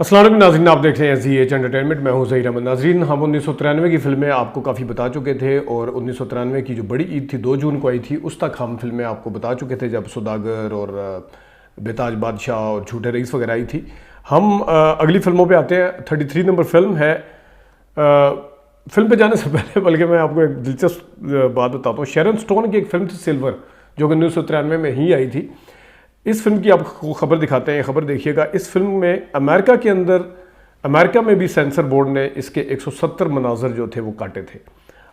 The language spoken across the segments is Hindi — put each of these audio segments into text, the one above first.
अस्सलाम वालेकुम नाज़रीन, आप देख रहे हैं ZH एंटरटेनमेंट। मैं हूं ज़हीर अहमद। नाज़रीन, हम 1993 की फ़िल्में आपको काफ़ी बता चुके थे और 1993 की जो बड़ी ईद थी 2 जून को आई थी, उस तक हम फिल्में आपको बता चुके थे जब सौदागर और बेताज बादशाह और झूठे रईस वगैरह आई थी। हम अगली फ़िल्मों पे आते हैं। 33 नंबर फिल्म है। फिल्म पे जाने से पहले बल्कि मैं आपको एक दिलचस्प बात बताता हूँ। शैरन स्टोन की एक फ़िल्म थी सिल्वर, जो कि 1993 में ही आई थी। इस फिल्म की आपको खबर दिखाते हैं, खबर देखिएगा। इस फिल्म में अमेरिका में भी सेंसर बोर्ड ने इसके 170 मनाजर जो थे वो काटे थे।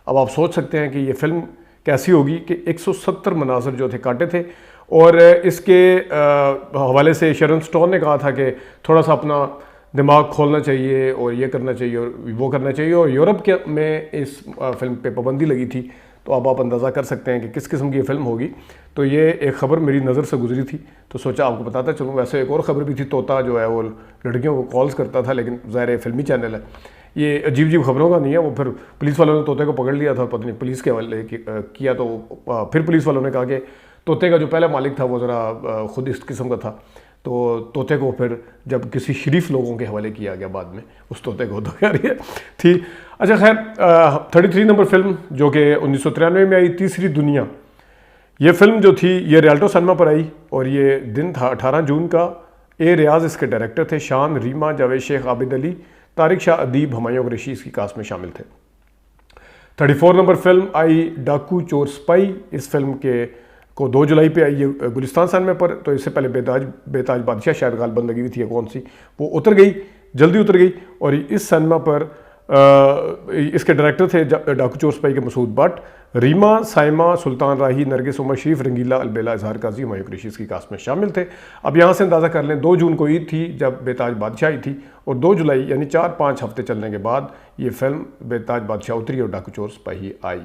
अब आप सोच सकते हैं कि ये फिल्म कैसी होगी कि 170 मनाजर जो थे काटे थे। और इसके हवाले से शैरन स्टोन ने कहा था कि थोड़ा सा अपना दिमाग खोलना चाहिए और ये करना चाहिए और वो करना चाहिए। और यूरोप के में इस फिल्म पे पाबंदी लगी थी। तो अब आप अंदाज़ा कर सकते हैं कि किस किस्म की ये फिल्म होगी। तो ये एक ख़बर मेरी नज़र से गुजरी थी, तो सोचा आपको बताता चलूँ। वैसे एक और ख़बर भी थी, तोता जो है वो लड़कियों को कॉल्स करता था, लेकिन ज़ाहिर फिल्मी चैनल है, ये अजीब अजीब खबरों का नहीं है। वो फिर पुलिस वालों ने तोते को पकड़ लिया था, पता नहीं पुलिस के हवाले किया। तो फिर पुलिस वालों ने कहा कि तोते का जो पहला मालिक था वो ज़रा ख़ुद इस किस्म का था। तो तोते को फिर जब किसी शरीफ लोगों के हवाले किया गया बाद में उस तोते को, तो खैर ये थी। अच्छा खैर, 33 नंबर फिल्म जो कि 1993 में आई, तीसरी दुनिया। ये फिल्म जो थी ये रियाल्टो सिनेमा पर आई और ये दिन था 18 जून का। ए रियाज इसके डायरेक्टर थे। शान, रीमा, जावेद शेख, आबिद अली, तारिक शाह अदीब, हुमायूं कुरैशी इसकी कास्ट में शामिल थे। 34 नंबर फिल्म आई डाकू चोर स्पाई। इस फिल्म को 2 जुलाई पे आई, ये गुलिस्तान सिनेमा पर। तो इससे पहले बेताज बादशाह शायद गालबन लगी हुई थी, कौन सी, वो उतर गई, जल्दी उतर गई। और इस सिनेमा पर इसके डायरेक्टर थे डाकू चोर स्पाई के मसूद भट्ट, रीमा, साइमा, सुल्तान राही, नरगिस, उमर शरीफ, रंगीला, अलबेला, इजहार काजी, हुमायूं कुरैशी इसकी कास्ट में शामिल थे। अब यहाँ से अंदाज़ा कर लें, 2 जून को ईद थी जब बेताज बादशाह आई थी, और 2 जुलाई यानी 4-5 हफ्ते चलने के बाद ये फिल्म बेताज बादशाह उतरी और डाकू चोर स्पाई आई।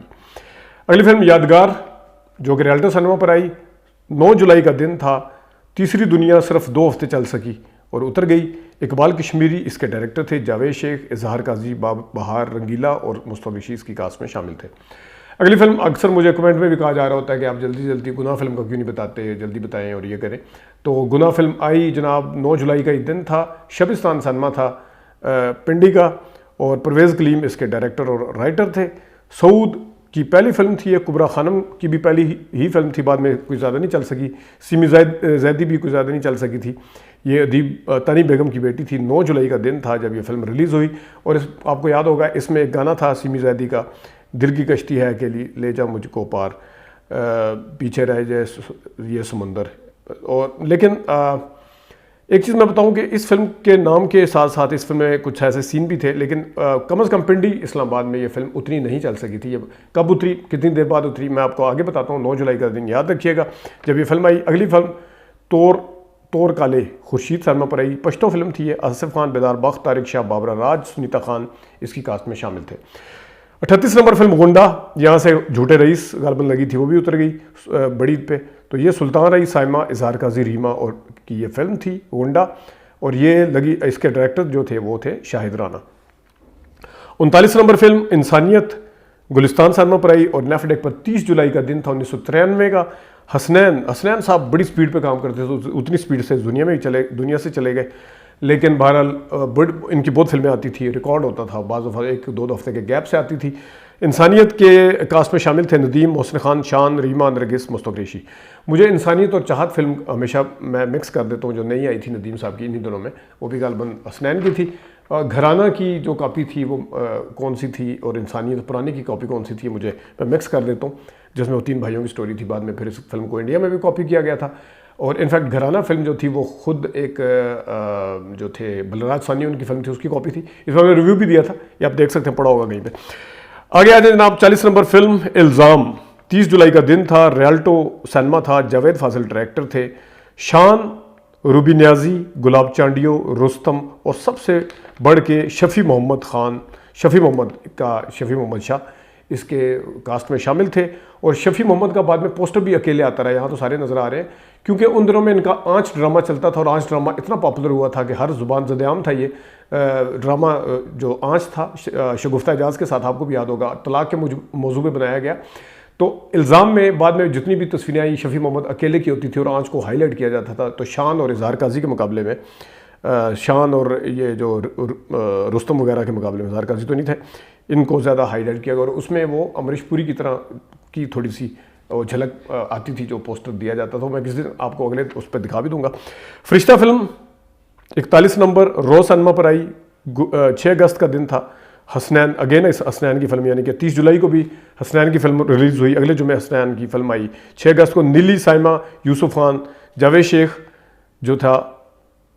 अगली फिल्म यादगार, जो कि रियाल्टो सिनेमा पर आई। 9 जुलाई का दिन था। तीसरी दुनिया सिर्फ 2 हफ्ते चल सकी और उतर गई। इकबाल कश्मीरी इसके डायरेक्टर थे। जावेद शेख, इजहार काजी, बहार, रंगीला और मुस्तफा ऋषि इसकी कास्ट में शामिल थे। अगली फिल्म, अक्सर मुझे कमेंट में भी कहा जा रहा होता है कि आप जल्दी जल्दी गुनाह फिल्म का क्यों नहीं बताते, जल्दी बताएं और ये करें। तो गुनाह फिल्म आई जनाब, 9 जुलाई का ही दिन था। शबिस्तान सिनेमा था पिंडी का, और परवेज़ कलीम इसके डायरेक्टर और राइटर थे। सऊद की पहली फिल्म थी ये, कुबरा खानम की भी पहली ही फिल्म थी, बाद में कोई ज़्यादा नहीं चल सकी। सिमी जैदी भी कोई ज़्यादा नहीं चल सकी थी। ये अदीब तनी बेगम की बेटी थी। 9 जुलाई का दिन था जब ये फिल्म रिलीज़ हुई। और आपको याद होगा इसमें एक गाना था सिमी जैदी का, दिल की कश्ती है अकेली, ले जा मुझको पार, पीछे रह जाए ये समुंदर। और लेकिन एक चीज़ मैं बताऊं कि इस फिल्म के नाम के साथ साथ इस फिल्म में कुछ ऐसे सीन भी थे, लेकिन कम अज़ कम पिंडी इस्लामाबाद में ये फिल्म उतनी नहीं चल सकी थी। ये कब उतरी, कितनी देर बाद उतरी, मैं आपको आगे बताता हूँ। 9 जुलाई का दिन याद रखिएगा जब ये फिल्म आई। अगली फिल्म तोर काले खुर्शीद सिनेमा पर आई। पश्तो फिल्म थी ये। आसिफ खान, बेदार बख्त, तारिक शाह, बाबरा राज, सुनीता खान इसकी कास्ट में शामिल थे। 38 नंबर फिल्म गुंडा, यहाँ से झूठे रईस गालबन लगी थी, वो भी उतर गई बड़ी ईद पे। तो ये सुल्तान रही, साइमा, इजहार काजी, रीमा और की ये फिल्म थी गुंडा, और ये लगी, इसके डायरेक्टर जो थे वो थे शाहिद राना। 39 नंबर फिल्म इंसानियत गुलिस्तान सिनेमा पर आई और नेफडेक पर 30 जुलाई का दिन था 1993 का। हसनैन साहब बड़ी स्पीड पे काम करते थे, तो उतनी स्पीड से दुनिया से चले गए। लेकिन बहरहाल इनकी बहुत फिल्में आती थी, रिकॉर्ड होता था, बाज़ दफ़ा 1-2 हफ्ते के गैप से आती थी। इंसानियत के कास्ट में शामिल थे नदीम, मोहसिन खान, शान, रीमा, नरगिस, मुस्तफा ऋषि। मुझे इंसानियत और चाहत फिल्म हमेशा मैं मिक्स कर देता हूँ, जो नई आई थी नदीम साहब की इन्हीं दिनों में, वो भी गालबन हसनैन की थी। घराना की जो कॉपी थी वो कौन सी थी, और इंसानियत पुरानी की कॉपी कौन सी थी, मैं मिक्स कर देता हूँ, जिसमें वो 3 भाइयों की स्टोरी थी। बाद में फिर इस फिल्म को इंडिया में भी कॉपी किया गया था। और इनफैक्ट घराना फिल्म जो थी वो खुद एक जो थे बलराज सानी उनकी फिल्म थी, उसकी कॉपी थी। इस बार रिव्यू भी दिया था, ये आप देख सकते हैं, पढ़ा होगा कहीं पे। आगे आ जाए जनाब, 40 नंबर फिल्म इल्ज़ाम। 30 जुलाई का दिन था। रियाल्टो सिनेमा था। जावेद फाजिल डायरेक्टर थे। शान, रूबी न्याजी, गुलाब चांडियो, रुस्तम और सबसे बढ़ के शफ़ी मोहम्मद शाह इसके कास्ट में शामिल थे। और शफ़ी मोहम्मद का बाद में पोस्टर भी अकेले आता रहा, यहाँ तो सारे नज़र आ रहे हैं, क्योंकि उन दिनों में इनका आंच ड्रामा चलता था और आंच ड्रामा इतना पॉपुलर हुआ था कि हर ज़ुबान ज़द-ए-आम था ये ड्रामा। जो आंच था शगुफ्ता एजाज के साथ, आपको भी याद होगा, तलाक के मौजू पे बनाया गया। तो इल्ज़ाम में बाद में जितनी भी तस्वीरें आई शफ़ी मोहम्मद अकेले की होती थी और आंच को हाईलाइट किया जाता था। तो शान और इजहार काजी के मुकाबले में शान और ये जो रुस्तम वगैरह के मुकाबले में ज़ाहिर काजी तो नहीं थे, इनको ज़्यादा हाईलाइट किया गया और उसमें वो अमरीश पुरी की तरह की थोड़ी सी झलक आती थी जो पोस्टर दिया जाता था। मैं किसी दिन आपको अगले उस पर दिखा भी दूंगा। फरिश्ता फिल्म 41 नंबर रोज सिनेमा पर आई, 6 अगस्त का दिन था। हसनैन, अगेन इस हसनैन की फिल्म, यानी कि 30 जुलाई को भी हसनैन की फिल्म रिलीज़ हुई, अगले जुमे हसनैन की फिल्म आई। 6 अगस्त को नीली, साइमा, यूसुफ खान, जावेद शेख जो था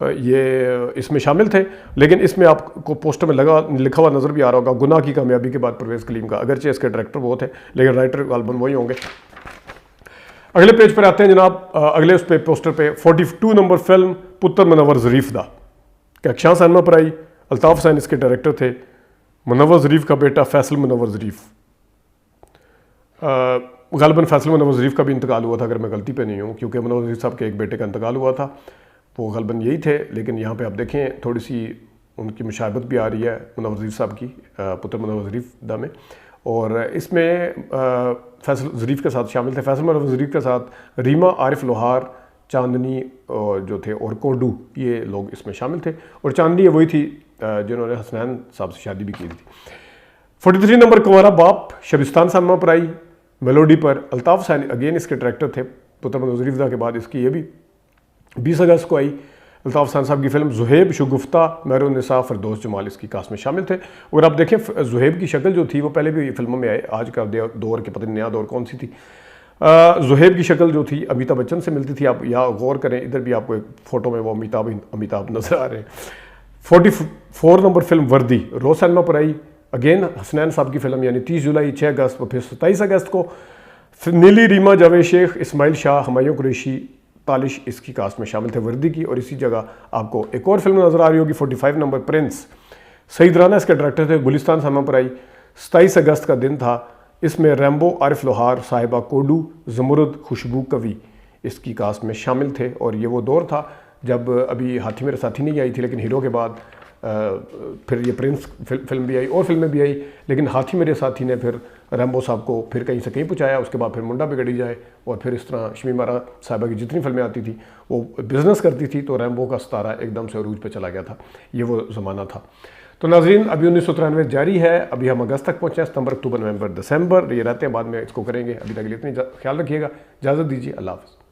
ये इसमें शामिल थे। लेकिन इसमें आपको पोस्टर में लिखा हुआ नज़र भी आ रहा होगा, गुनाह की कामयाबी के बाद परवेज़ कलीम का, अगरचे इसके डायरेक्टर वो थे लेकिन राइटर गालबन वही होंगे। अगले पेज पर आते हैं जनाब, अगले उस पे पोस्टर पे 42 नंबर फिल्म पुत्र मुनव्वर ज़रीफ दा कहकशां सिनेमा पर आई। अल्ताफ़ हुसैन इसके डायरेक्टर थे। मुनव्वर ज़रीफ का बेटा फैसल मुनव्वर ज़रीफ, गालिबन फैसल मुनव्वर ज़रीफ का भी इंतकाल हुआ था अगर मैं गलती पे नहीं हूँ, क्योंकि मुनव्वर ज़रीफ साहब के एक बेटे का इंतकाल हुआ था, वो गालिबन यही थे। लेकिन यहाँ पे आप देखें थोड़ी सी उनकी मुशाबत भी आ रही है मुनव्वर ज़रीफ साहब की पुत्र मुनव्वर ज़रीफ दा में। और इसमें फैसल ज़रीफ के साथ शामिल थे, फैसल मुनव्वर ज़रीफ के साथ रीमा, आरिफ लोहार, चांदनी जो थे और कोडू, ये लोग इसमें शामिल थे। और चांदनी वही थी जिन्होंने हसनैन साहब से शादी भी की थी। 43 नंबर कुंवारा बाप शबिस्तान सिनेमा पर आई, मेलोडी पर। अल्ताफ़ हुसैन अगेन इसके डायरेक्टर थे, पुत्र मुनव्वर ज़रीफ दा के बाद इसकी ये भी 20 अगस्त को आई। अल्ताफ़ हुसैन साहब की फिल्म ज़ुहैब, शगुफ्ता, महरुन्निसा, फिरदौस जमाल इसकी कास्ट में शामिल थे। और आप देखें ज़ुहैब की शक्ल जो थी वो पहले भी फिल्मों में आए, आज का दौर के पता नहीं नया दौर कौन सी थी। ज़ुहैब की शक्ल जो थी अमिताभ बच्चन से मिलती थी। आप यहाँ गौर करें, इधर भी आपको एक फ़ोटो में वो अमिताभ नजर आ रहे हैं। 44 नंबर फिल्म वर्दी रोज सिनेमा पर आई, अगेन हसनैन साहब की फिल्म, यानी 30 जुलाई, 6 अगस्त और फिर 27 अगस्त को। नीली, रीमा, जावेद शेख, इस्माइल शाह, हुमायूं कुरैशी, तालिश इसकी कास्ट में शामिल थे वर्दी की। और इसी जगह आपको एक और फिल्म नजर आ रही होगी 45 नंबर प्रिंस, सईद राना इसके डायरेक्टर थे, गुलिस्तान सिनेमा पर आई। 27 अगस्त का दिन था। इसमें रैम्बो, आरिफ लोहार, साहिबा कोडू, जमुरुद, खुशबू कवि इसकी कास्ट में शामिल थे। और ये वो दौर था जब अभी हाथी मेरे साथी नहीं आई थी, लेकिन हीरो के बाद फिर ये प्रिंस फिल्म भी आई और फिल्में भी आई। लेकिन हाथी मेरे साथी ने फिर रैम्बो साहब को फिर कहीं से कहीं पहुँचाया, उसके बाद फिर मुंडा बिगड़ी जाए, और फिर इस तरह शमी मारा साहिबा की जितनी फिल्में आती थी वो बिज़नेस करती थी, तो रैम्बो का सितारा एकदम से अरूज पे चला गया था। ये वो ज़माना था। तो नाज़रीन, अभी 1993 जारी है, अभी हम अगस्त तक पहुँचे हैं, सितंबर, अक्टूबर, नवंबर, दिसंबर ये रहते हैं, बाद में इसको करेंगे। अभी तक के लिए इतनी ख्याल रखिएगा, इजाज़त दीजिए, अल्लाह हाफ़िज़।